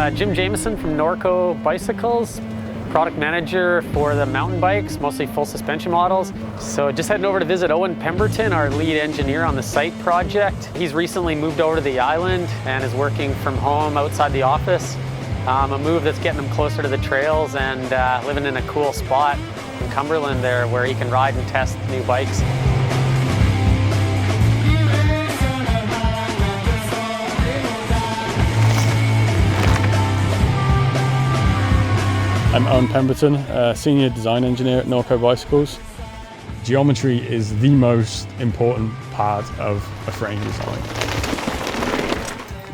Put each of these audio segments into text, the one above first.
Jim Jameson from Norco Bicycles, product manager for the mountain bikes, mostly full suspension models. So just heading over to visit Owen Pemberton, our lead engineer on the site project. He's recently moved over to the island and is working from home outside the office. A move that's getting him closer to the trails and living in a cool spot in Cumberland there where he can ride and test new bikes. I'm Owen Pemberton, Senior Design Engineer at Norco Bicycles. Geometry is the most important part of a frame design.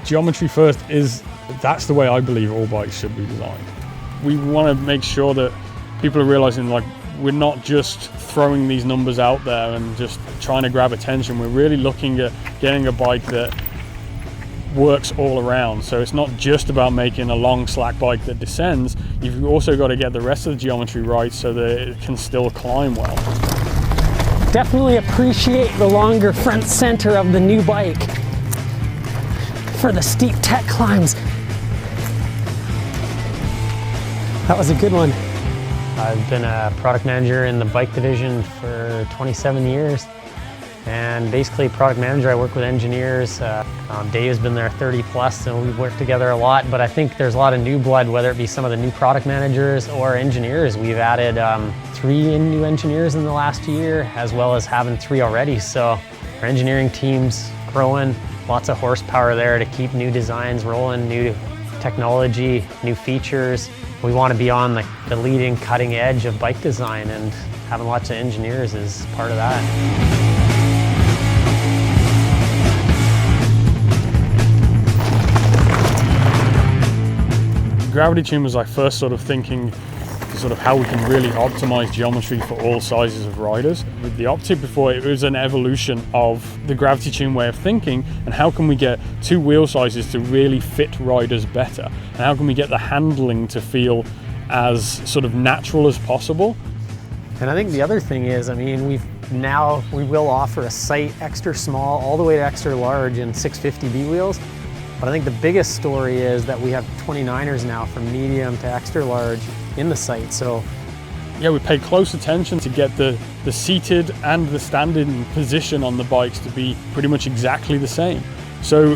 Geometry first that's the way I believe all bikes should be designed. We want to make sure that people are realizing we're not just throwing these numbers out there and just trying to grab attention. We're really looking at getting a bike that works all around. So it's not just about making a long slack bike that descends, you've also got to get the rest of the geometry right so that it can still climb well. Definitely appreciate the longer front center of the new bike for the steep tech climbs. That was a good one. I've been a product manager in the bike division for 27 years. And basically product manager, I work with engineers. Dave's been there 30 plus, and we've worked together a lot, but I think there's a lot of new blood, whether it be some of the new product managers or engineers. We've added 3 new engineers in the last year, as well as having 3 already. So our engineering team's growing, lots of horsepower there to keep new designs rolling, new technology, new features. We want to be on the leading cutting edge of bike design, and having lots of engineers is part of that. Gravity Tune was first sort of thinking how we can really optimize geometry for all sizes of riders. With the Optic before, it was an evolution of the Gravity Tune way of thinking, and how can we get 2 wheel sizes to really fit riders better, and how can we get the handling to feel as sort of natural as possible. And I think the other thing is, we will offer a sight extra small all the way to extra large in 650B wheels. But I think the biggest story is that we have 29ers now from medium to extra large in the sight. So yeah, we pay close attention to get the seated and the standing position on the bikes to be pretty much exactly the same. So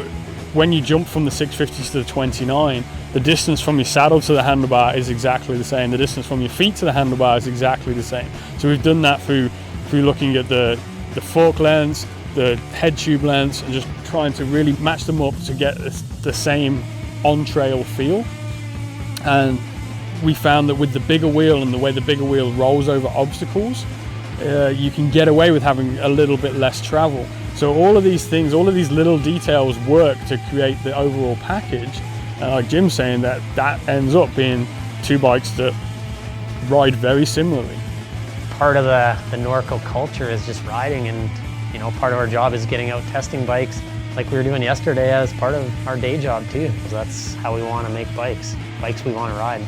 when you jump from the 650s to the 29, the distance from your saddle to the handlebar is exactly the same. The distance from your feet to the handlebar is exactly the same. So we've done that through looking at the fork lengths, the head tube lengths, and just trying to really match them up to get the same on-trail feel. And we found that with the bigger wheel and the way the bigger wheel rolls over obstacles, you can get away with having a little bit less travel. So all of these things, all of these little details work to create the overall package. And like Jim's saying, that ends up being 2 bikes that ride very similarly. Part of the Norco culture is just riding, and part of our job is getting out testing bikes like we were doing yesterday as part of our day job too. That's how we want to make bikes we want to ride.